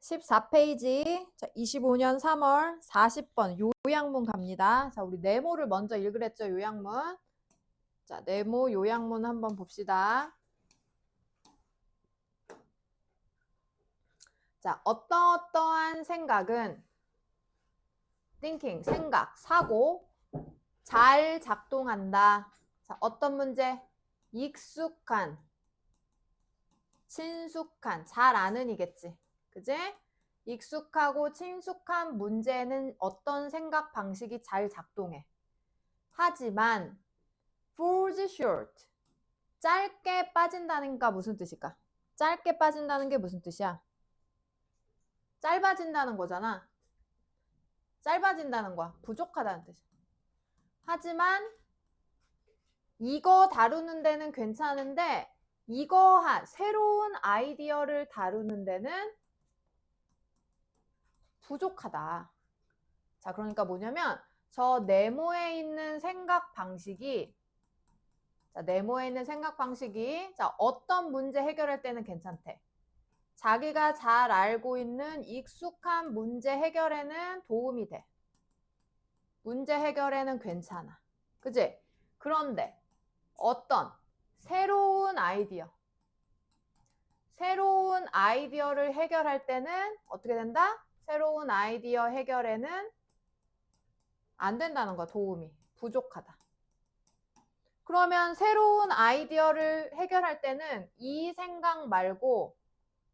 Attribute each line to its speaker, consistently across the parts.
Speaker 1: 14페이지, 자, 25년 3월 40번 요양문 갑니다. 자, 우리 네모를 먼저 읽으랬죠, 요양문. 자, 네모 요양문 한번 봅시다. 자, 어떠한 생각은 thinking, 생각, 사고 잘 작동한다. 자, 어떤 문제? 익숙한, 친숙한, 잘 아는이겠지. 그지? 익숙하고 친숙한 문제는 어떤 생각 방식이 잘 작동해. 하지만 falls short, 짧게 빠진다는 게 무슨 뜻일까? 짧게 빠진다는 게 무슨 뜻이야? 짧아진다는 거잖아. 짧아진다는 거야. 부족하다는 뜻이야. 하지만 이거 다루는 데는 괜찮은데 새로운 아이디어를 다루는 데는 부족하다. 자, 그러니까 뭐냐면 저 네모에 있는 생각 방식이 자, 어떤 문제 해결할 때는 괜찮대. 자기가 잘 알고 있는 익숙한 문제 해결에는 도움이 돼. 문제 해결에는 괜찮아. 그치? 그런데 어떤 새로운 아이디어를 해결할 때는 어떻게 된다? 새로운 아이디어 해결에는 안 된다는 거야. 도움이. 부족하다. 그러면 새로운 아이디어를 해결할 때는 이 생각 말고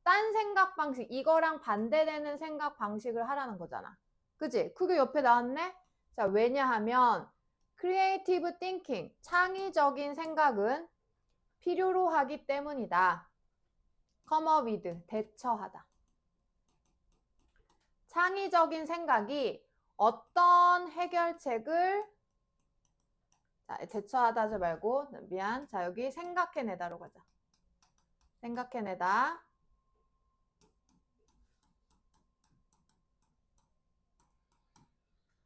Speaker 1: 딴 생각 방식, 이거랑 반대되는 생각 방식을 하라는 거잖아. 그치? 그게 옆에 나왔네? 자, 왜냐하면 creative thinking, 창의적인 생각은 필요로 하기 때문이다. come up with, 대처하다. 창의적인 생각이 어떤 해결책을 자, 대처하다 하지 말고 미안. 자, 여기 생각해내다로 가자. 생각해내다.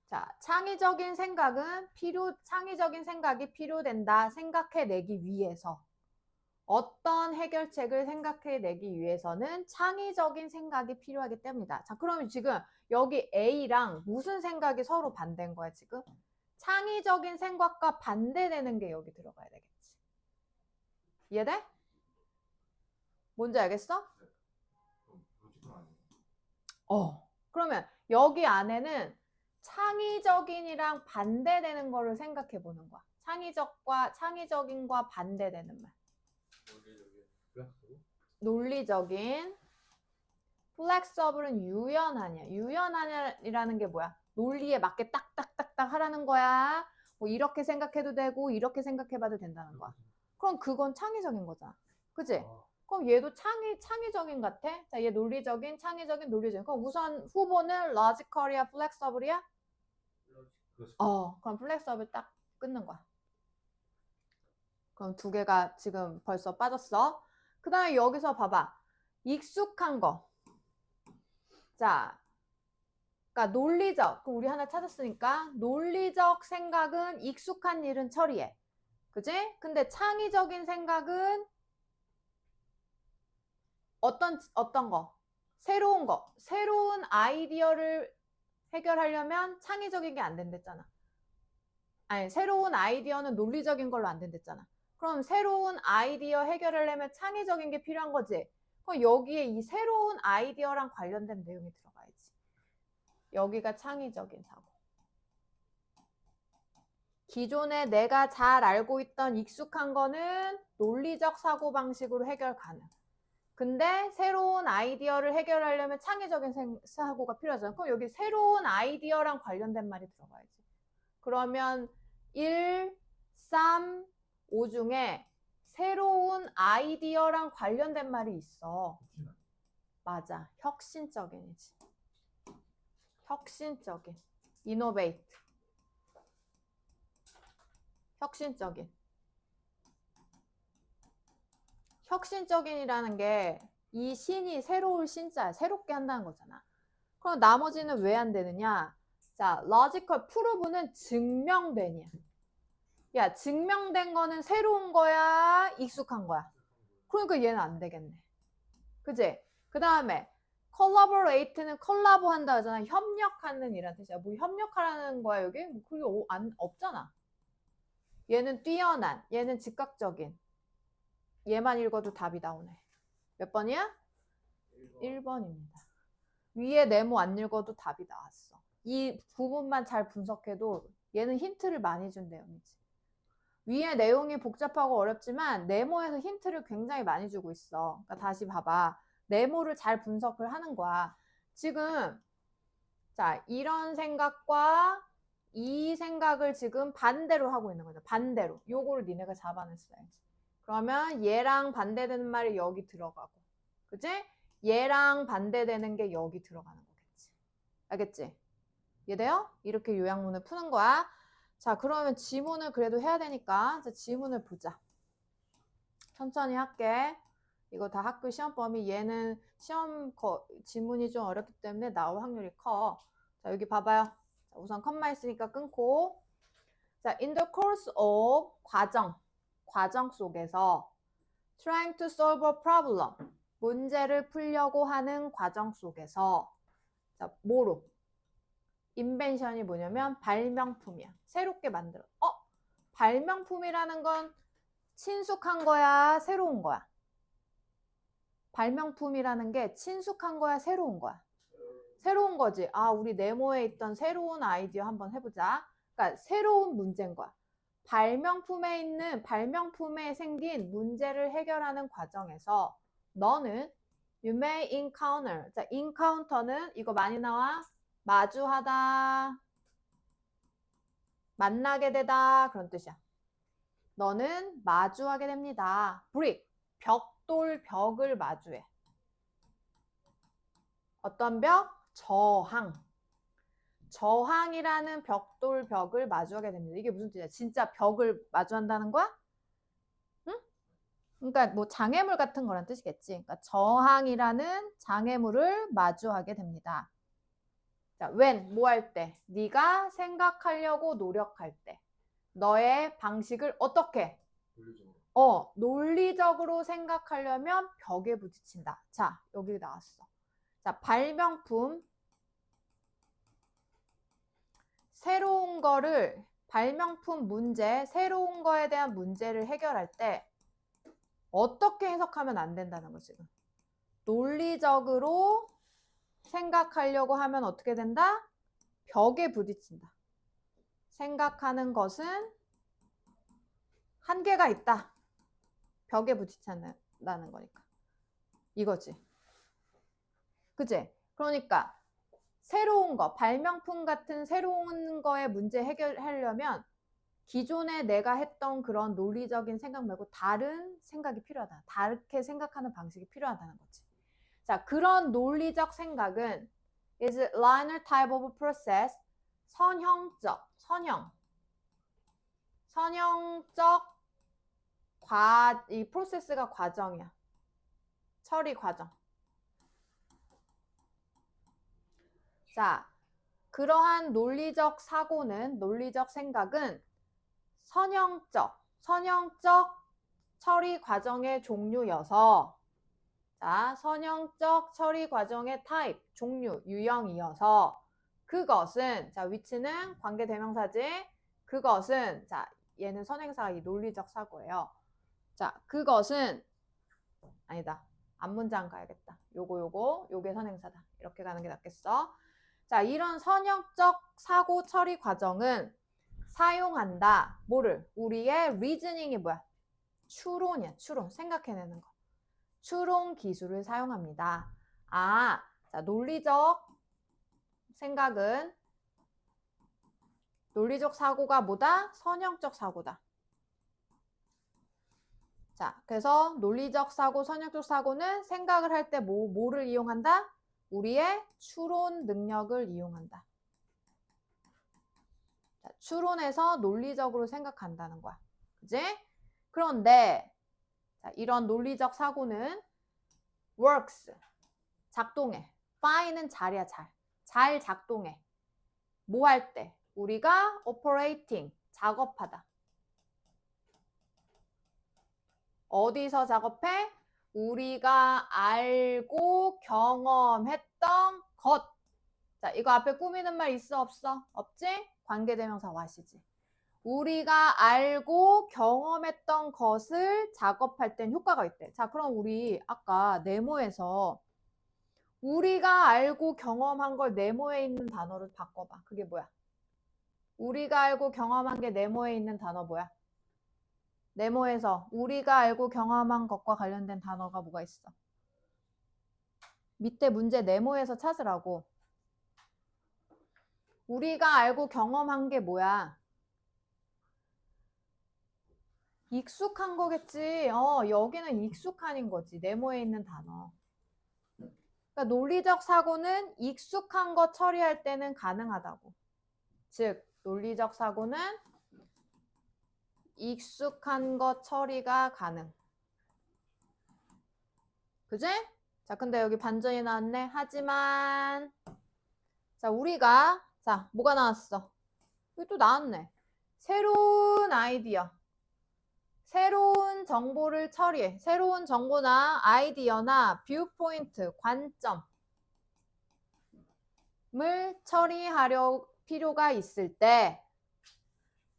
Speaker 1: 자, 창의적인 생각이 필요된다. 생각해내기 위해서. 어떤 해결책을 생각해내기 위해서는 창의적인 생각이 필요하기 때문이다. 자, 그러면 지금 여기 A랑 무슨 생각이 서로 반대인 거야, 지금? 창의적인 생각과 반대되는 게 여기 들어가야 되겠지. 이해돼? 뭔지 알겠어? 그러면 여기 안에는 창의적인이랑 반대되는 거를 생각해 보는 거야. 창의적인과 반대되는 말. 논리적인. 플렉서블은 유연하냐. 유연하냐라는 게 뭐야? 논리에 맞게 딱딱딱딱 하라는 거야. 뭐 이렇게 생각해도 되고 이렇게 생각해봐도 된다는 거야. 그럼 그건 창의적인 거잖아. 그치? 그럼 얘도 창의적인 같아? 자, 얘 논리적인, 창의적인, 논리적인. 그럼 우선 후보는 logical이야, flexible이야? 그럼 flexible을 딱 끊는 거야. 그럼 두 개가 지금 벌써 빠졌어. 그 다음에 여기서 봐봐. 익숙한 거. 자, 그러니까 논리적. 그럼 우리 하나 찾았으니까 논리적 생각은 익숙한 일은 처리해. 그지? 근데 창의적인 생각은 어떤 거? 새로운 거. 새로운 아이디어를 해결하려면 창의적인 게 안 된댔잖아. 아니, 새로운 아이디어는 논리적인 걸로 안 된댔잖아. 그럼 새로운 아이디어 해결하려면 창의적인 게 필요한 거지. 그럼 여기에 이 새로운 아이디어랑 관련된 내용이 들어가야지. 여기가 창의적인 사고. 기존에 내가 잘 알고 있던 익숙한 거는 논리적 사고방식으로 해결 가능. 근데 새로운 아이디어를 해결하려면 창의적인 사고가 필요하잖아. 그럼 여기 새로운 아이디어랑 관련된 말이 들어가야지. 그러면 1, 3, 5 중에 새로운 아이디어랑 관련된 말이 있어. 맞아. 혁신적인이지. 혁신적인. innovate. 혁신적인. 혁신적인이라는 게 이 신이 새로울 신자, 새롭게 한다는 거잖아. 그럼 나머지는 왜 안 되느냐? 자, logical prove는 증명되냐. 야, 증명된 거는 새로운 거야, 익숙한 거야. 그러니까 얘는 안 되겠네. 그지? 그 다음에 collaborate는 콜라보한다 하잖아. 협력하는 이란 뜻이야. 뭐 협력하라는 거야 여기? 뭐 그게 없잖아. 얘는 뛰어난, 얘는 즉각적인. 얘만 읽어도 답이 나오네. 몇 번이야? 1번입니다. 위에 네모 안 읽어도 답이 나왔어. 이 부분만 잘 분석해도 얘는 힌트를 많이 준대요. 위에 내용이 복잡하고 어렵지만 네모에서 힌트를 굉장히 많이 주고 있어. 그러니까 다시 봐봐. 네모를 잘 분석을 하는 거야. 지금 자 이런 생각과 이 생각을 지금 반대로 하고 있는 거죠. 반대로. 요거를 니네가 잡아냈어야지. 그러면 얘랑 반대되는 말이 여기 들어가고 그치? 얘랑 반대되는 게 여기 들어가는 거겠지. 알겠지? 이해돼요? 이렇게 요약문을 푸는 거야. 자, 그러면 지문을 그래도 해야 되니까 자, 지문을 보자. 천천히 할게. 이거 다 학교 시험 범위. 얘는 지문이 좀 어렵기 때문에 나올 확률이 커. 자, 여기 봐봐요. 자, 우선 컴마 있으니까 끊고. 자, in the course of 과정 속에서 trying to solve a problem 문제를 풀려고 하는 과정 속에서 자, 뭐로? 인벤션이 뭐냐면 발명품이야. 새롭게 만들어. 발명품이라는 건 친숙한 거야, 새로운 거야? 발명품이라는 게 친숙한 거야, 새로운 거야? 새로운 거지. 아, 우리 네모에 있던 새로운 아이디어 한번 해보자. 그러니까 새로운 문제인 거야. 발명품에 생긴 문제를 해결하는 과정에서 너는 you may encounter. 자, encounter는 이거 많이 나와. 마주하다, 만나게 되다 그런 뜻이야. 너는 마주하게 됩니다. brick, 벽을 마주해. 어떤 벽? 저항이라는 벽을 마주하게 됩니다. 이게 무슨 뜻이야? 진짜 벽을 마주한다는 거야? 응? 그러니까 뭐 장애물 같은 거란 뜻이겠지. 그러니까 저항이라는 장애물을 마주하게 됩니다. 자, when 뭐 할 때? 네가 생각하려고 노력할 때. 너의 방식을 어떻게? 논리적으로 생각하려면 벽에 부딪힌다. 자, 여기 나왔어. 자, 발명품. 발명품 문제, 새로운 거에 대한 문제를 해결할 때 어떻게 해석하면 안 된다는 거 지금. 논리적으로 생각하려고 하면 어떻게 된다? 벽에 부딪힌다. 생각하는 것은 한계가 있다. 벽에 부딪힌다는 거니까. 이거지. 그치? 그러니까 새로운 거, 발명품 같은 새로운 거에 문제 해결하려면 기존에 내가 했던 그런 논리적인 생각 말고 다른 생각이 필요하다. 다르게 생각하는 방식이 필요하다는 거지. 자, 그런 논리적 생각은 is linear type of process, 선형적 이 프로세스가 과정이야. 처리 과정. 자, 그러한 논리적 생각은 선형적 처리 과정의 종류여서 자, 선형적 처리 과정의 타입, 종류, 유형이어서 그것은 자, 위치는 관계대명사지. 그것은 자, 얘는 선행사가 이 논리적 사고예요. 자, 그것은 아니다. 앞문장 가야겠다. 요게 선행사다. 이렇게 가는 게 낫겠어. 자, 이런 선형적 사고 처리 과정은 사용한다. 뭐를? 우리의 리즈닝이 뭐야? 추론이야. 추론. 생각해내는 거. 추론 기술을 사용합니다. 자, 논리적 사고가 뭐다? 선형적 사고다. 자, 그래서 논리적 사고, 선형적 사고는 생각을 할 때 뭐를 이용한다? 우리의 추론 능력을 이용한다. 자, 추론해서 논리적으로 생각한다는 거야. 그지? 그런데 자, 이런 논리적 사고는 works, 작동해. fine은 잘이야, 잘 작동해. 뭐 할 때? 우리가 operating, 작업하다. 어디서 작업해? 우리가 알고 경험했던 것. 자, 이거 앞에 꾸미는 말 있어, 없어? 없지? 관계대명사 what이지. 우리가 알고 경험했던 것을 작업할 땐 효과가 있대. 자, 그럼 우리 아까 네모에서 우리가 알고 경험한 걸 네모에 있는 단어로 바꿔봐. 그게 뭐야? 우리가 알고 경험한 게 네모에 있는 단어 뭐야? 네모에서 우리가 알고 경험한 것과 관련된 단어가 뭐가 있어? 밑에 문제 네모에서 찾으라고. 우리가 알고 경험한 게 뭐야? 익숙한 거겠지. 여기는 익숙한인 거지. 네모에 있는 단어. 그러니까 논리적 사고는 익숙한 거 처리할 때는 가능하다고. 즉, 논리적 사고는 익숙한 것 처리가 가능. 그지? 자, 근데 여기 반전이 나왔네. 하지만 자, 우리가 뭐가 나왔어? 여기 또 나왔네. 새로운 아이디어. 새로운 정보를 처리해. 새로운 정보나 아이디어나 뷰포인트, 관점을 처리하려 필요가 있을 때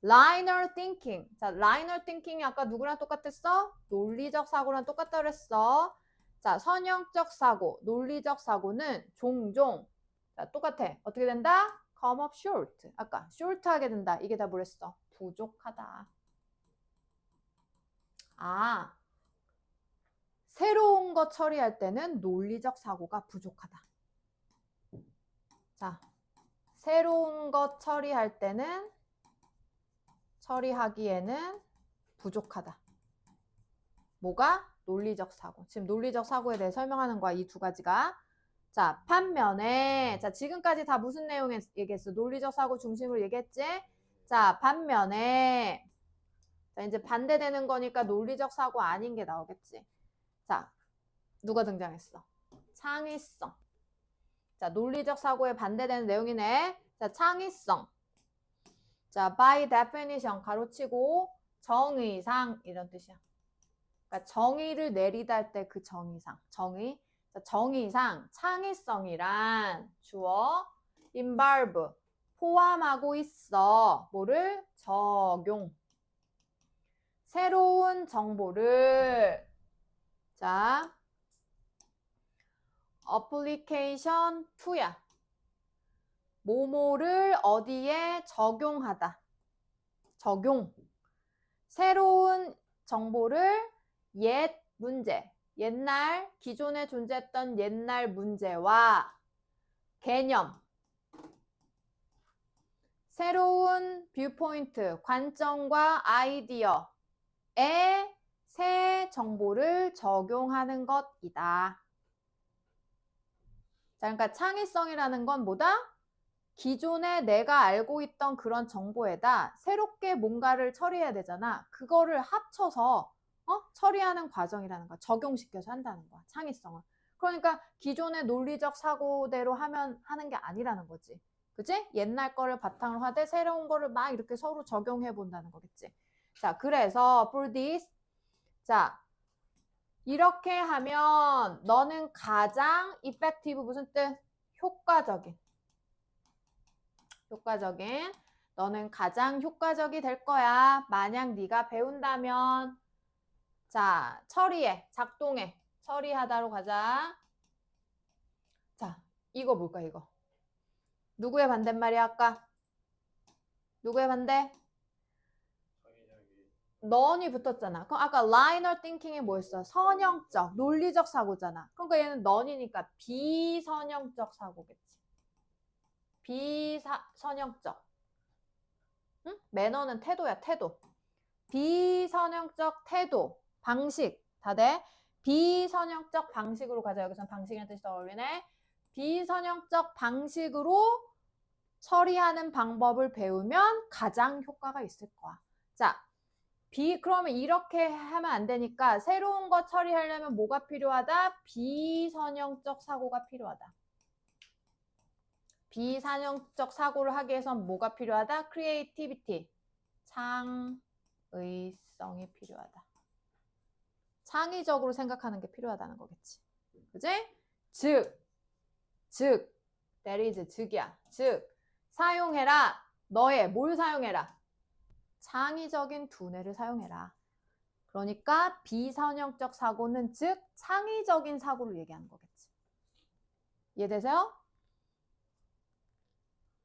Speaker 1: linear thinking. 자, linear thinking이 아까 누구랑 똑같았어? 논리적 사고랑 똑같다 그랬어. 자, 선형적 사고, 논리적 사고는 종종 똑같아. 어떻게 된다? come up short. 아까 short 하게 된다. 이게 다 뭐랬어? 부족하다. 새로운 거 처리할 때는 논리적 사고가 부족하다. 자, 새로운 거 처리할 때는 처리하기에는 부족하다. 뭐가? 논리적 사고. 지금 논리적 사고에 대해 설명하는 거야. 이 두 가지가. 자, 반면에 자, 지금까지 다 무슨 내용 얘기했어? 논리적 사고 중심으로 얘기했지? 자, 반면에 자, 이제 반대되는 거니까 논리적 사고 아닌 게 나오겠지. 자, 누가 등장했어? 창의성. 자, 논리적 사고에 반대되는 내용이네. 자, 창의성. 자, by definition 가로치고 정의상 이런 뜻이야. 그러니까 정의를 내리다 할 때 그 정의상. 정의. 자, 정의상 창의성이란 주어 involve 포함하고 있어. 뭐를? 적용. 새로운 정보를 자, application to야. 뭐뭐를 어디에 적용하다. 적용. 새로운 정보를 옛 문제, 옛날 기존에 존재했던 옛날 문제와 개념, 새로운 뷰포인트, 관점과 아이디어에 새 정보를 적용하는 것이다. 자, 그러니까 창의성이라는 건 뭐다? 기존에 내가 알고 있던 그런 정보에다 새롭게 뭔가를 처리해야 되잖아. 그거를 합쳐서 처리하는 과정이라는 거야. 적용시켜서 한다는 거야. 창의성은. 그러니까 기존의 논리적 사고대로 하는 게 아니라는 거지. 그치? 옛날 거를 바탕으로 하되 새로운 거를 막 이렇게 서로 적용해 본다는 거겠지. 자, 그래서 for this 자, 이렇게 하면 너는 가장 effective 무슨 뜻? 효과적인. 너는 가장 효과적이 될 거야. 만약 네가 배운다면 자, 처리해. 작동해. 처리하다로 가자. 자, 이거 볼까 이거. 누구의 반대말이야 아까? 누구의 반대? 넌이 붙었잖아. 그럼 아까 linear thinking이 뭐였어? 선형적, 논리적 사고잖아. 그러니까 얘는 넌이니까 비선형적 사고겠지. 비선형적. 응? 매너는 태도야, 태도. 비선형적 태도, 방식 다 돼? 비선형적 방식으로 가자. 여기서는 방식이라는 뜻이 떠올리네. 비선형적 방식으로 처리하는 방법을 배우면 가장 효과가 있을 거야. 자, 그러면 이렇게 하면 안 되니까 새로운 거 처리하려면 뭐가 필요하다? 비선형적 사고가 필요하다. 비선형적 사고를 하기 위해선 뭐가 필요하다? creativity, 창의성이 필요하다. 창의적으로 생각하는 게 필요하다는 거겠지. 그지? 즉, that is 즉이야. 즉, 사용해라. 너의 뭘 사용해라? 창의적인 두뇌를 사용해라. 그러니까 비선형적 사고는 즉 창의적인 사고를 얘기하는 거겠지. 이해되세요?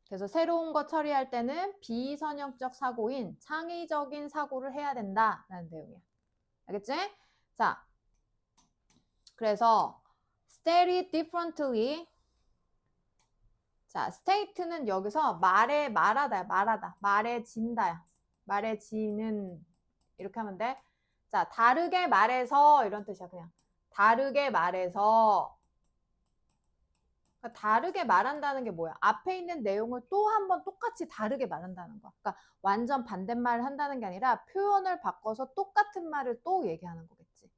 Speaker 1: 그래서 새로운 거 처리할 때는 비선형적 사고인 창의적인 사고를 해야 된다라는 내용이야. 알겠지? 자, 그래서 state differently. 자, state는 여기서 말하다야. 말해진다야. 말해지는 이렇게 하면 돼. 자, 다르게 말해서 이런 뜻이야. 그냥 다르게 말해서. 그러니까 다르게 말한다는 게 뭐야? 앞에 있는 내용을 또 한 번 똑같이 다르게 말한다는 거야. 그러니까 완전 반대말을 한다는 게 아니라 표현을 바꿔서 똑같은 말을 또 얘기하는 거겠지.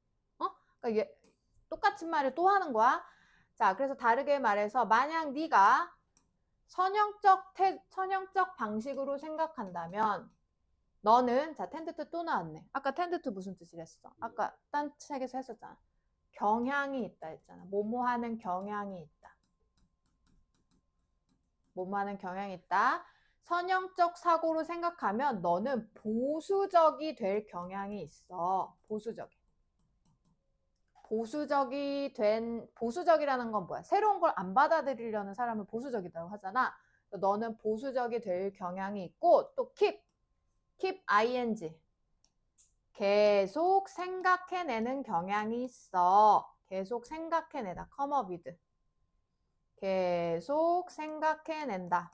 Speaker 1: 그러니까 똑같은 말을 또 하는 거야. 자, 그래서 다르게 말해서 만약 네가 선형적 방식으로 생각한다면 너는, 자, 텐드2 또 나왔네. 아까 텐드2 무슨 뜻이랬어? 아까 딴 책에서 했었잖아. 경향이 있다 했잖아. 뭐뭐 하는 경향이 있다. 뭐뭐 하는 경향이 있다. 선형적 사고로 생각하면 너는 보수적이 될 경향이 있어. 보수적이라는 건 뭐야? 새로운 걸 안 받아들이려는 사람을 보수적이라고 하잖아. 너는 보수적이 될 경향이 있고, 또 keep ing. 계속 생각해내는 경향이 있어. 계속 생각해내다. come up with. 계속 생각해낸다.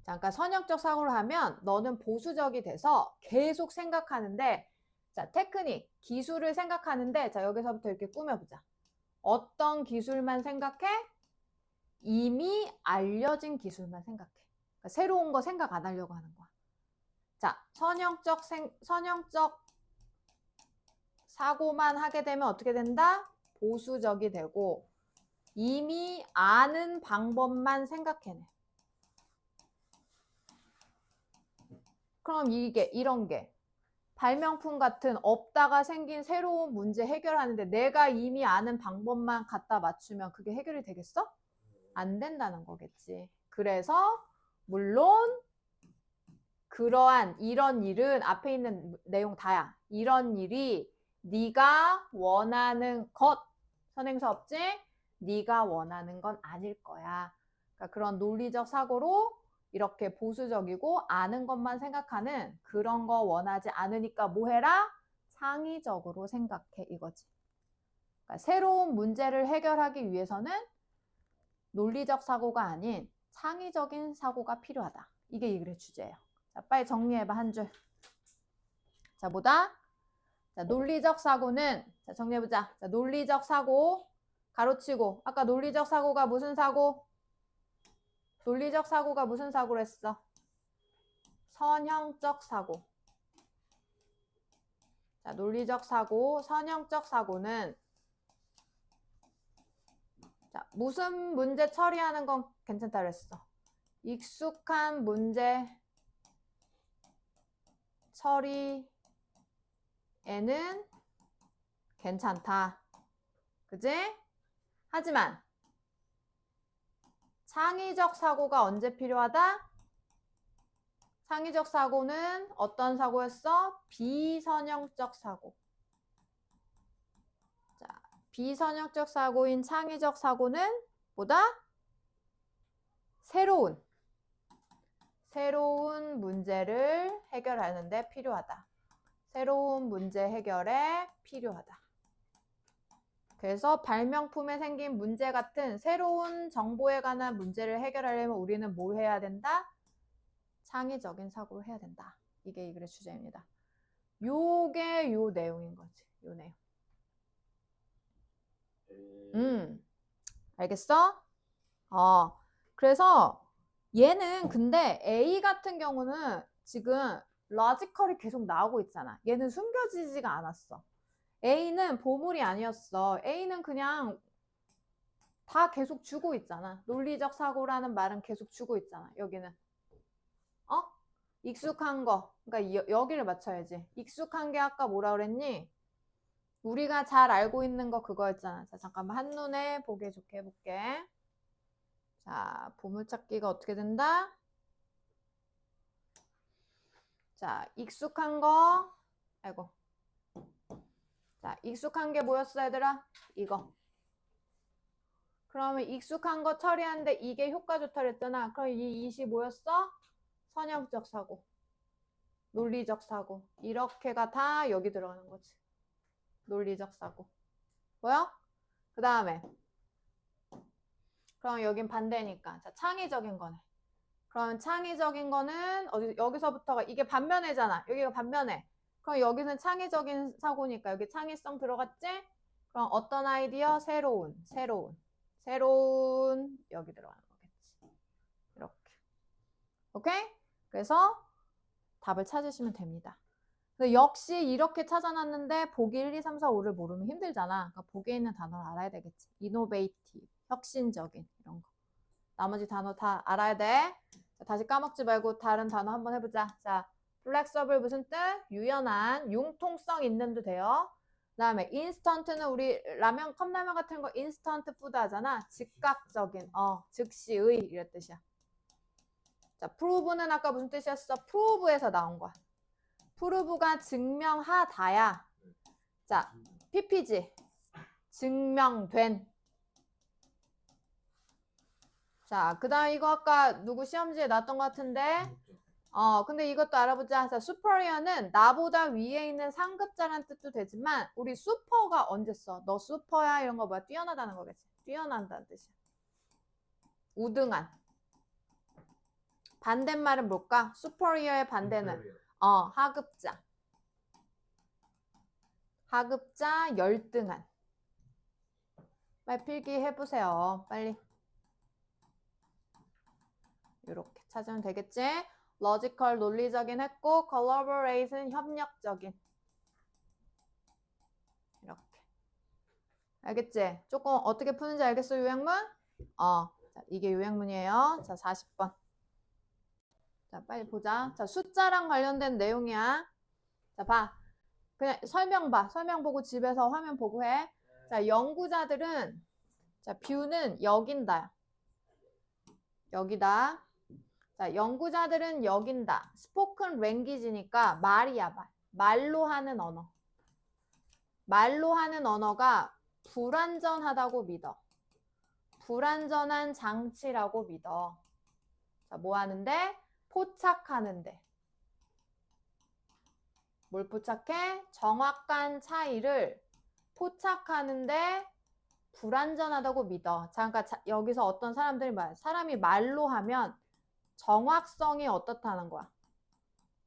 Speaker 1: 잠깐 선형적 사고를 하면 너는 보수적이 돼서 계속 생각하는데, 자, 테크닉, 기술을 생각하는데, 자, 여기서부터 이렇게 꾸며보자. 어떤 기술만 생각해? 이미 알려진 기술만 생각해. 그러니까 새로운 거 생각 안 하려고 하는 거야. 자, 선형적 사고만 하게 되면 어떻게 된다? 보수적이 되고, 이미 아는 방법만 생각해내. 그럼 이런 게 발명품 같은 없다가 생긴 새로운 문제 해결하는데 내가 이미 아는 방법만 갖다 맞추면 그게 해결이 되겠어? 안 된다는 거겠지. 그래서 물론 그러한 이런 일은 앞에 있는 내용 다야. 이런 일이 네가 원하는 것, 선행사 없지? 네가 원하는 건 아닐 거야. 그러니까 그런 논리적 사고로 이렇게 보수적이고 아는 것만 생각하는 그런 거 원하지 않으니까 뭐 해라? 창의적으로 생각해 이거지. 그러니까 새로운 문제를 해결하기 위해서는 논리적 사고가 아닌 창의적인 사고가 필요하다. 이게 이 글의 주제예요. 자, 빨리 정리해봐 한 줄. 자, 뭐다? 자, 논리적 사고는, 자, 정리해보자. 자, 논리적 사고 가로치고, 아까 논리적 사고가 무슨 사고? 논리적 사고가 무슨 사고를 했어? 선형적 사고. 자, 논리적 사고, 선형적 사고는, 자, 무슨 문제 처리하는 건 괜찮다 그랬어. 익숙한 문제 처리에는 괜찮다. 그지? 하지만 창의적 사고가 언제 필요하다? 창의적 사고는 어떤 사고였어? 비선형적 사고. 자, 비선형적 사고인 창의적 사고는 뭐다? 새로운 문제를 해결하는 데 필요하다. 새로운 문제 해결에 필요하다. 그래서 발명품에 생긴 문제 같은 새로운 정보에 관한 문제를 해결하려면 우리는 뭘 해야 된다? 창의적인 사고를 해야 된다. 이게 이 글의 주제입니다. 요게 요 내용인 거지. 요 내용. 알겠어? 그래서 얘는 근데 A 같은 경우는 지금 로지컬이 계속 나오고 있잖아. 얘는 숨겨지지가 않았어. A는 보물이 아니었어. A는 그냥 다 계속 주고 있잖아. 논리적 사고라는 말은 계속 주고 있잖아. 여기는. 익숙한 거. 그러니까 여기를 맞춰야지. 익숙한 게 아까 뭐라 그랬니? 우리가 잘 알고 있는 거 그거였잖아. 자, 잠깐만 한눈에 보기 좋게 해볼게. 자, 보물찾기가 어떻게 된다? 자, 익숙한 거. 아이고. 자, 익숙한 게 뭐였어, 얘들아? 이거. 그러면 익숙한 거 처리하는데 이게 효과 좋다 그랬잖아. 그럼 이 2이 뭐였어? 선형적 사고. 논리적 사고. 이렇게가 다 여기 들어가는 거지. 논리적 사고. 보여? 그 다음에 그럼 여긴 반대니까. 자, 창의적인 거네. 그럼 창의적인 거는 여기서부터가 이게 반면에잖아. 여기가 반면에. 그럼 여기는 창의적인 사고니까 여기 창의성 들어갔지? 그럼 어떤 아이디어? 새로운 여기 들어가는 거겠지. 이렇게. 오케이? 그래서 답을 찾으시면 됩니다. 역시 이렇게 찾아놨는데 보기 1, 2, 3, 4, 5를 모르면 힘들잖아. 그러니까 보기에 있는 단어를 알아야 되겠지. innovative, 혁신적인 이런 거. 나머지 단어 다 알아야 돼. 자, 다시 까먹지 말고 다른 단어 한번 해보자. 자, flexible 무슨 뜻? 유연한, 융통성 있는도 돼요. 그 다음에 인스턴트는 우리 라면, 컵라면 같은 거 인스턴트 푸드 하잖아. 즉각적인, 즉시의 이런 뜻이야. 자, prove는 아까 무슨 뜻이었어? prove에서 나온 거야. prove가 증명하다야. 자, PPG. 증명된. 자, 그 다음 이거 아까 누구 시험지에 나왔던 것 같은데 근데 이것도 알아보자. 자, superior는 나보다 위에 있는 상급자란 뜻도 되지만 우리 슈퍼가 언제 써? 너 슈퍼야 이런 거 뭐야? 뛰어나다는 거겠지. 뛰어난다는 뜻이야. 우등한. 반대말은 뭘까? superior의 반대는 하급자. 하급자 열등한. 빨리 필기 해보세요. 빨리. 이렇게 찾으면 되겠지? logical 논리적인 했고 collaborate는 협력적인. 이렇게. 알겠지? 조금 어떻게 푸는지 알겠어, 요약문? 자, 이게 요약문이에요. 자, 40번. 자, 빨리 보자. 자, 숫자랑 관련된 내용이야. 자, 봐. 그냥 설명 봐. 설명 보고 집에서 화면 보고 해. 자, 연구자들은 자, 뷰는 여긴다. 여기다. 자, 연구자들은 여긴다. 스포큰 랭귀지니까 말이야, 말. 말로 하는 언어. 말로 하는 언어가 불완전하다고 믿어. 불완전한 장치라고 믿어. 자, 뭐 하는데? 포착하는데. 뭘 포착해? 정확한 차이를 포착하는데 불완전하다고 믿어. 자, 그러니까 여기서 어떤 사람들이 사람이 말로 하면 정확성이 어떻다는 거야?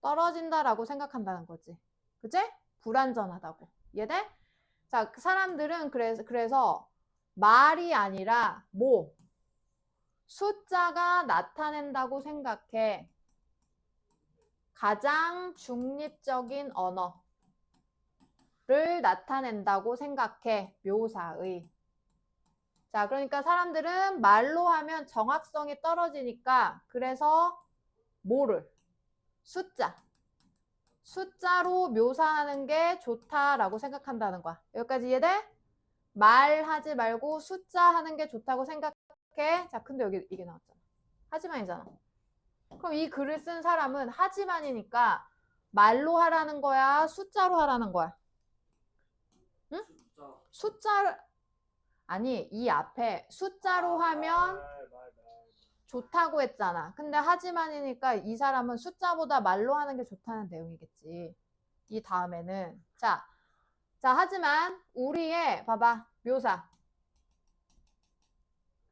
Speaker 1: 떨어진다라고 생각한다는 거지. 그치? 불완전하다고. 이해돼? 자, 그 사람들은 그래서 말이 아니라 숫자가 나타낸다고 생각해. 가장 중립적인 언어를 나타낸다고 생각해. 묘사의. 자, 그러니까 사람들은 말로 하면 정확성이 떨어지니까 그래서 숫자로 묘사하는 게 좋다라고 생각한다는 거야. 여기까지 이해돼? 말하지 말고 숫자 하는 게 좋다고 생각해. 자, 근데 여기 이게 나왔잖아. 하지만이잖아. 그럼 이 글을 쓴 사람은 하지만이니까 말로 하라는 거야? 숫자로 하라는 거야? 응? 숫자를 아니, 이 앞에 숫자로 하면 좋다고 했잖아. 근데 하지만이니까 이 사람은 숫자보다 말로 하는 게 좋다는 내용이겠지. 이 다음에는 자, 하지만 우리의 봐봐.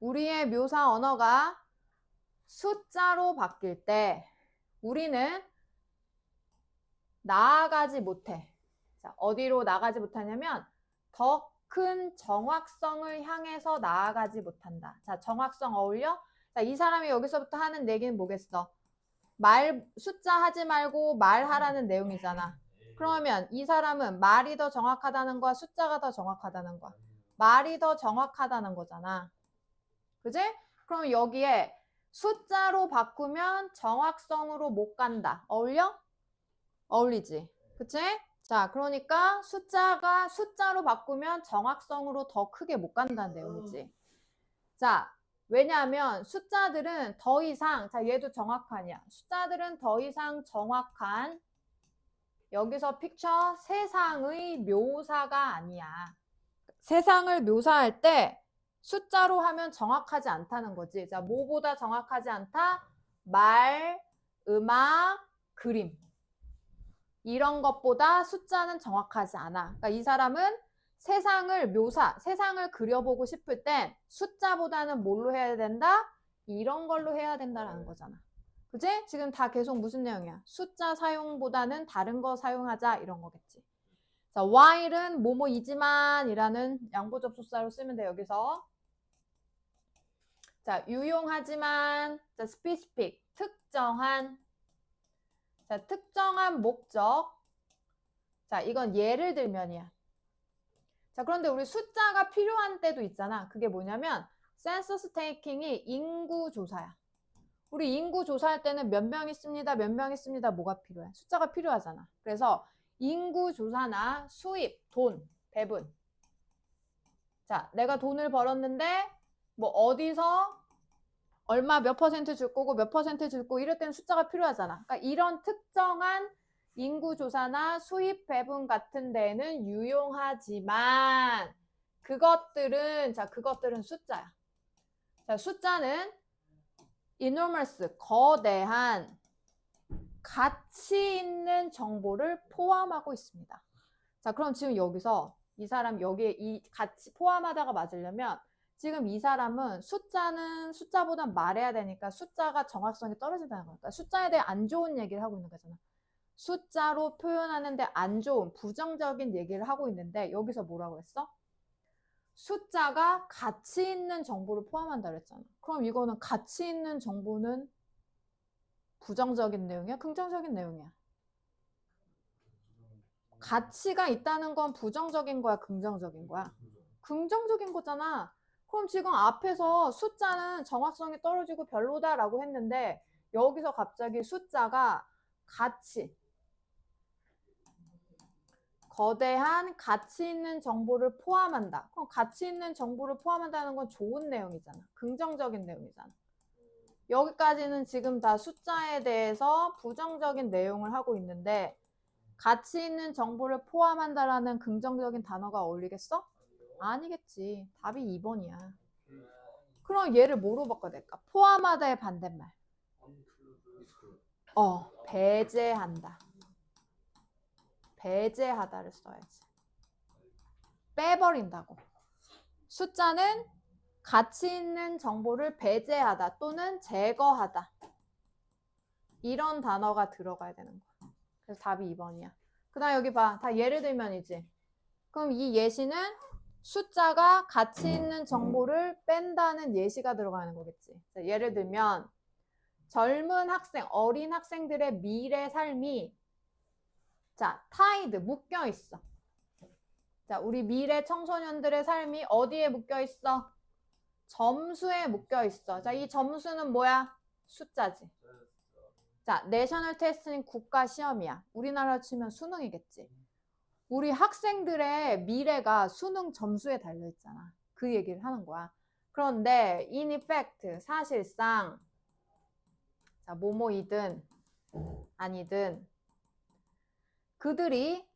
Speaker 1: 우리의 묘사 언어가 숫자로 바뀔 때 우리는 나아가지 못해. 자, 어디로 나가지 못하냐면 더 큰 정확성을 향해서 나아가지 못한다. 자, 정확성 어울려? 자, 이 사람이 여기서부터 하는 얘기는 뭐겠어? 숫자 하지 말고 말하라는 내용이잖아. 그러면 이 사람은 말이 더 정확하다는 거야? 숫자가 더 정확하다는 거야? 말이 더 정확하다는 거잖아. 그지? 그럼 여기에 숫자로 바꾸면 정확성으로 못 간다. 어울려? 어울리지. 그치? 자, 그러니까 숫자로 바꾸면 정확성으로 더 크게 못 간다는 내용이지. 자, 왜냐하면 숫자들은 더 이상, 자, 얘도 정확한이야. 숫자들은 더 이상 정확한, 여기서 픽처 세상의 묘사가 아니야. 세상을 묘사할 때 숫자로 하면 정확하지 않다는 거지. 자, 뭐보다 정확하지 않다? 말, 음악, 그림. 이런 것보다 숫자는 정확하지 않아. 그러니까 이 사람은 세상을 그려보고 싶을 땐 숫자보다는 뭘로 해야 된다? 이런 걸로 해야 된다라는 거잖아. 그치? 지금 다 계속 무슨 내용이야? 숫자 사용보다는 다른 거 사용하자 이런 거겠지. 자, while은 뭐뭐이지만 이라는 양보 접속사로 쓰면 돼, 여기서. 자, 유용하지만, 자, specific, 특정한. 자, 특정한 목적. 자, 이건 예를 들면이야. 자, 그런데 우리 숫자가 필요한 때도 있잖아. 그게 뭐냐면 센서스 테이킹이 인구 조사야. 우리 인구 조사할 때는 몇 명 있습니다. 몇 명 있습니다. 뭐가 필요해? 숫자가 필요하잖아. 그래서 인구 조사나 수입, 돈, 배분. 자, 내가 돈을 벌었는데 뭐 어디서 얼마 몇 퍼센트 줄 거고 몇 퍼센트 줄 거고 이럴 때는 숫자가 필요하잖아. 그러니까 이런 특정한 인구조사나 수입 배분 같은 데는 유용하지만 그것들은 숫자야. 자, 숫자는 enormous, 거대한 가치 있는 정보를 포함하고 있습니다. 자, 그럼 지금 여기서 이 사람 여기에 이 가치 포함하다가 맞으려면 지금 이 사람은 숫자보다 말해야 되니까 숫자가 정확성이 떨어진다는 거니까 숫자에 대해 안 좋은 얘기를 하고 있는 거잖아. 숫자로 표현하는데 안 좋은 부정적인 얘기를 하고 있는데 여기서 뭐라고 했어? 숫자가 가치 있는 정보를 포함한다 그랬잖아. 그럼 이거는 가치 있는 정보는 부정적인 내용이야? 긍정적인 내용이야? 가치가 있다는 건 부정적인 거야? 긍정적인 거야? 긍정적인 거잖아. 그럼 지금 앞에서 숫자는 정확성이 떨어지고 별로다라고 했는데 여기서 갑자기 숫자가 가치, 거대한 가치 있는 정보를 포함한다. 그럼 가치 있는 정보를 포함한다는 건 좋은 내용이잖아. 긍정적인 내용이잖아. 여기까지는 지금 다 숫자에 대해서 부정적인 내용을 하고 있는데 가치 있는 정보를 포함한다라는 긍정적인 단어가 어울리겠어? 아니겠지. 답이 2번이야. 그럼 얘를 뭐로 바꿔야 될까? 포함하다의 반대말. 배제한다. 배제하다를 써야지. 빼버린다고. 숫자는 가치 있는 정보를 배제하다 또는 제거하다. 이런 단어가 들어가야 되는 거야. 그래서 답이 2번이야. 그 다음 여기 봐. 다 예를 들면이지. 그럼 이 예시는 숫자가 가치 있는 정보를 뺀다는 예시가 들어가는 거겠지. 자, 예를 들면 젊은 학생, 어린 학생들의 미래 삶이 자, 타이드, 묶여 있어. 자, 우리 미래 청소년들의 삶이 어디에 묶여 있어? 점수에 묶여 있어. 자, 이 점수는 뭐야? 숫자지. 자, 내셔널 테스트는 국가 시험이야. 우리나라로 치면 수능이겠지. 우리 학생들의 미래가 수능 점수에 달려 있잖아. 그 얘기를 하는 거야. 그런데 in effect 사실상 자, 뭐뭐이든 아니든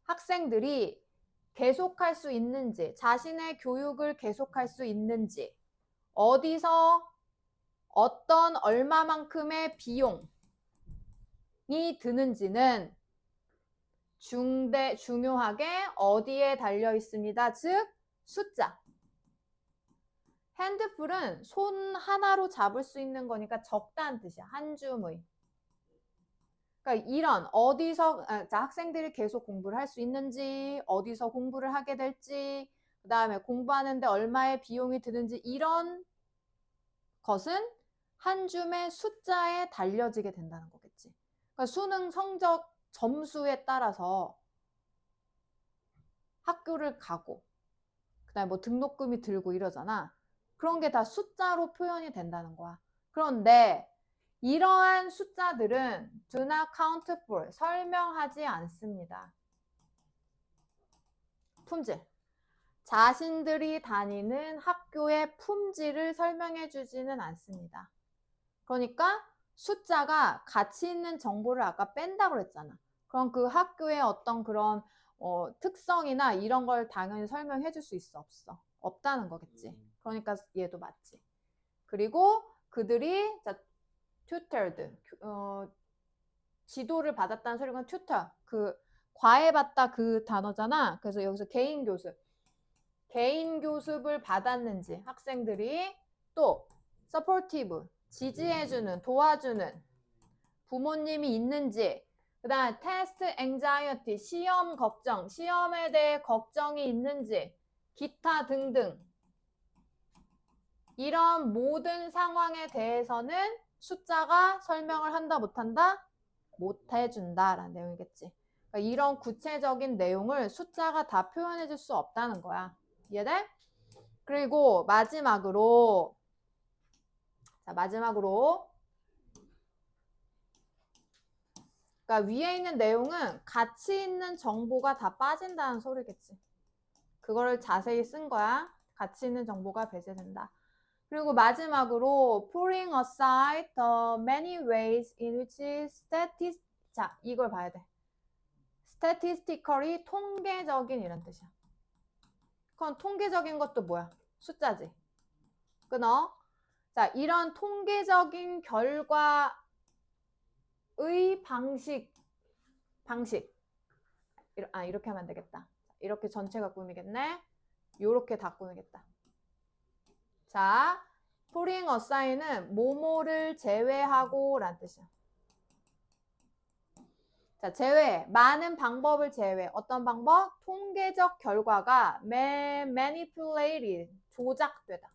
Speaker 1: 학생들이 계속할 수 있는지, 자신의 교육을 계속할 수 있는지, 어디서 어떤 얼마만큼의 비용이 드는지는 중요하게 어디에 달려 있습니다. 즉, 숫자. 핸드풀은 손 하나로 잡을 수 있는 거니까 적다는 뜻이야. 한 줌의. 그러니까 이런 어디서 학생들이 계속 공부를 할 수 있는지, 어디서 공부를 하게 될지, 그 다음에 공부하는데 얼마의 비용이 드는지 이런 것은 한 줌의 숫자에 달려지게 된다는 거겠지. 그러니까 수능 성적 점수에 따라서 학교를 가고 그 다음에 뭐 등록금이 들고 이러잖아. 그런 게 다 숫자로 표현이 된다는 거야. 그런데 이러한 숫자들은 do not count for, 설명하지 않습니다. 품질. 자신들이 다니는 학교의 품질을 설명해 주지는 않습니다. 그러니까 숫자가 가치 있는 정보를 아까 뺀다고 그랬잖아. 그럼 그 학교의 어떤 그런 특성이나 이런 걸 당연히 설명해 줄 수 있어, 없어? 없다는 거겠지. 그러니까 얘도 맞지. 그리고 그들이 tutored, 지도를 받았다는 소리가 tutor, 그 과외받다 그 단어잖아. 그래서 여기서 개인 교습을 받았는지 학생들이, 또 supportive, 지지해주는, 도와주는 부모님이 있는지, 그 다음 test anxiety, 시험 걱정, 시험에 대해 걱정이 있는지, 기타 등등 이런 모든 상황에 대해서는 숫자가 설명을 한다 못한다? 못해준다라는 내용이겠지. 그러니까 이런 구체적인 내용을 숫자가 다 표현해 줄 수 없다는 거야. 이해돼? 그리고 마지막으로, 자, 그러니까 위에 있는 내용은 가치 있는 정보가 다 빠진다는 소리겠지. 그거를 자세히 쓴 거야. 가치 있는 정보가 배제된다. 그리고 마지막으로 putting aside the many ways in which 자, 이걸 봐야 돼. statistically, 통계적인 이런 뜻이야. 그건 통계적인 것도 뭐야? 숫자지. 끊어. 자, 이런 통계적인 결과의 방식. 이렇게 하면 안 되겠다. 이렇게 전체가 꾸미겠네. 요렇게 다 꾸미겠다. 자, putting aside는 뭐뭐를 제외하고 라는 뜻이야. 자, 제외. 많은 방법을 제외. 어떤 방법? 통계적 결과가 manipulated, 조작되다.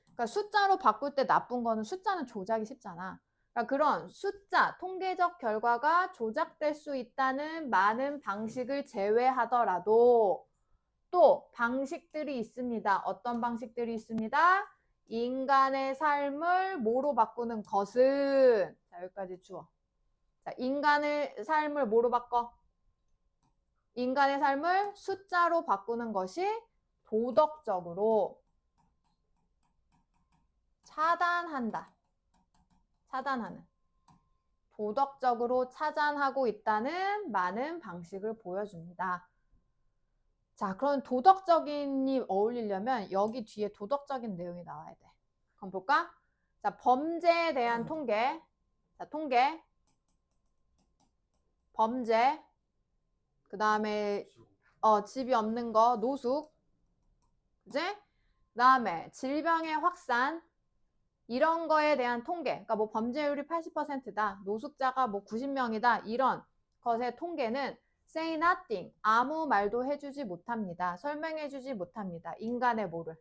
Speaker 1: 그러니까 숫자로 바꿀 때 나쁜 거는 숫자는 조작이 쉽잖아. 그러니까 그런 숫자, 통계적 결과가 조작될 수 있다는 많은 방식을 제외하더라도 또 방식들이 있습니다. 어떤 방식들이 있습니다? 인간의 삶을 뭐로 바꾸는 것은, 자, 여기까지 주어. 자, 인간의 삶을 뭐로 바꿔? 인간의 삶을 숫자로 바꾸는 것이 도덕적으로 차단하는. 도덕적으로 차단하고 있다는 많은 방식을 보여줍니다. 자, 그럼 도덕적인이 어울리려면 여기 뒤에 도덕적인 내용이 나와야 돼. 그럼 볼까? 자, 범죄에 대한 통계. 자, 통계. 범죄. 그 다음에 집이 없는 거, 노숙. 그지? 그 다음에 질병의 확산. 이런 거에 대한 통계. 그러니까 뭐 범죄율이 80%다. 노숙자가 뭐 90명이다. 이런 것의 통계는 say nothing. 아무 말도 해주지 못합니다. 설명해주지 못합니다. 인간의 뭐를.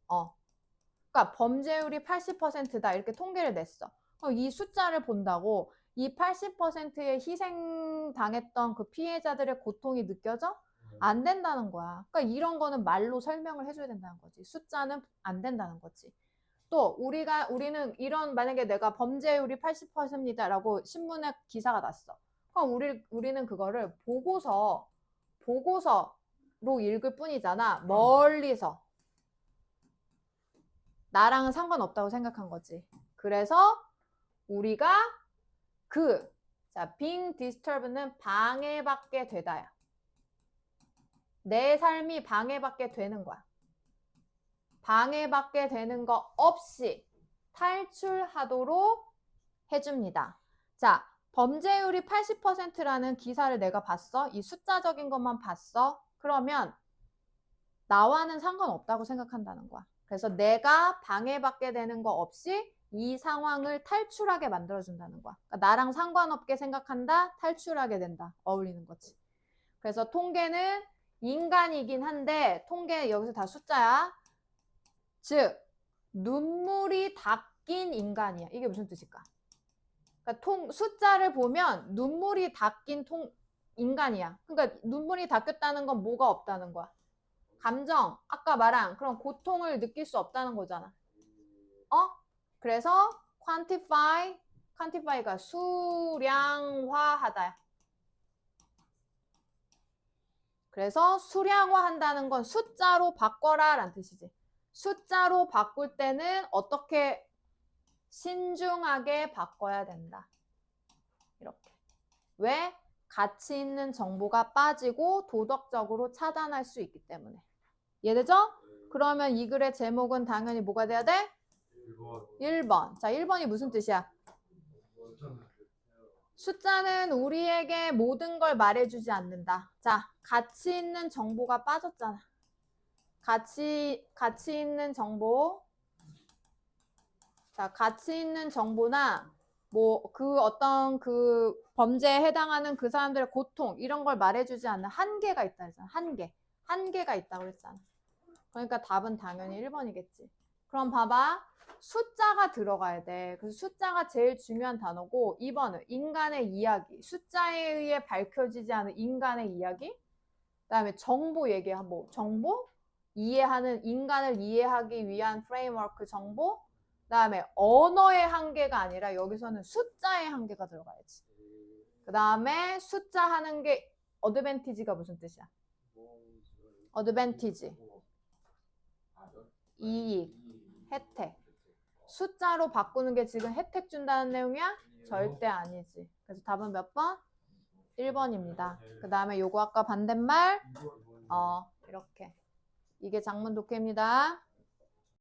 Speaker 1: 그러니까 범죄율이 80%다. 이렇게 통계를 냈어. 이 숫자를 본다고 이 80%의 희생당했던 그 피해자들의 고통이 느껴져? 안 된다는 거야. 그러니까 이런 거는 말로 설명을 해줘야 된다는 거지. 숫자는 안 된다는 거지. 또 우리는 이런, 만약에 내가 범죄율이 80%입니다라고 신문에 기사가 났어. 그럼 우리는 그거를 보고서로 읽을 뿐이잖아. 멀리서. 나랑은 상관없다고 생각한 거지. 그래서 우리가 being disturbed는 방해받게 되다야. 내 삶이 방해받게 되는 거야. 방해받게 되는 거 없이 탈출하도록 해줍니다. 자, 범죄율이 80%라는 기사를 내가 봤어. 이 숫자적인 것만 봤어. 그러면 나와는 상관없다고 생각한다는 거야. 그래서 내가 방해받게 되는 거 없이 이 상황을 탈출하게 만들어준다는 거야. 그러니까 나랑 상관없게 생각한다, 탈출하게 된다. 어울리는 거지. 그래서 통계는 인간이긴 한데, 통계 여기서 다 숫자야. 즉, 눈물이 닦인 인간이야. 이게 무슨 뜻일까? 그러니까 숫자를 보면 눈물이 닦인 인간이야. 그러니까 눈물이 닦였다는 건 뭐가 없다는 거야? 감정, 아까 말한 그런 고통을 느낄 수 없다는 거잖아. 그래서 quantify가 수량화하다. 그래서 수량화한다는 건 숫자로 바꿔라 라는 뜻이지. 숫자로 바꿀 때는 어떻게 신중하게 바꿔야 된다. 이렇게. 왜? 가치 있는 정보가 빠지고 도덕적으로 차단할 수 있기 때문에. 이해되죠? 그러면 이 글의 제목은 당연히 뭐가 돼야 돼? 1번. 자, 1번이 무슨 뜻이야? 숫자는 우리에게 모든 걸 말해주지 않는다. 자, 가치 있는 정보가 빠졌잖아. 가치 있는 정보. 자, 가치 있는 정보나 뭐 그 어떤 그 범죄에 해당하는 그 사람들의 고통 이런 걸 말해주지 않는 한계가 있다 했잖아. 한계가 있다고 그랬잖아. 그러니까 답은 당연히 1번이겠지. 그럼 봐봐. 숫자가 들어가야 돼. 그래서 숫자가 제일 중요한 단어고 2번은 인간의 이야기. 숫자에 의해 밝혀지지 않은 인간의 이야기. 그다음에 정보 얘기하고 정보 이해하는 인간을 이해하기 위한 프레임워크 정보. 그다음에 언어의 한계가 아니라 여기서는 숫자의 한계가 들어가야지. 그다음에 숫자 하는 게 어드밴티지가 무슨 뜻이야? 어드밴티지. 이익, 혜택. 숫자로 바꾸는 게 지금 혜택 준다는 내용이야? 절대 아니지. 그래서 답은 몇 번? 1번입니다. 그 다음에 요거 아까 반대말 이렇게. 이게 작문 독해입니다.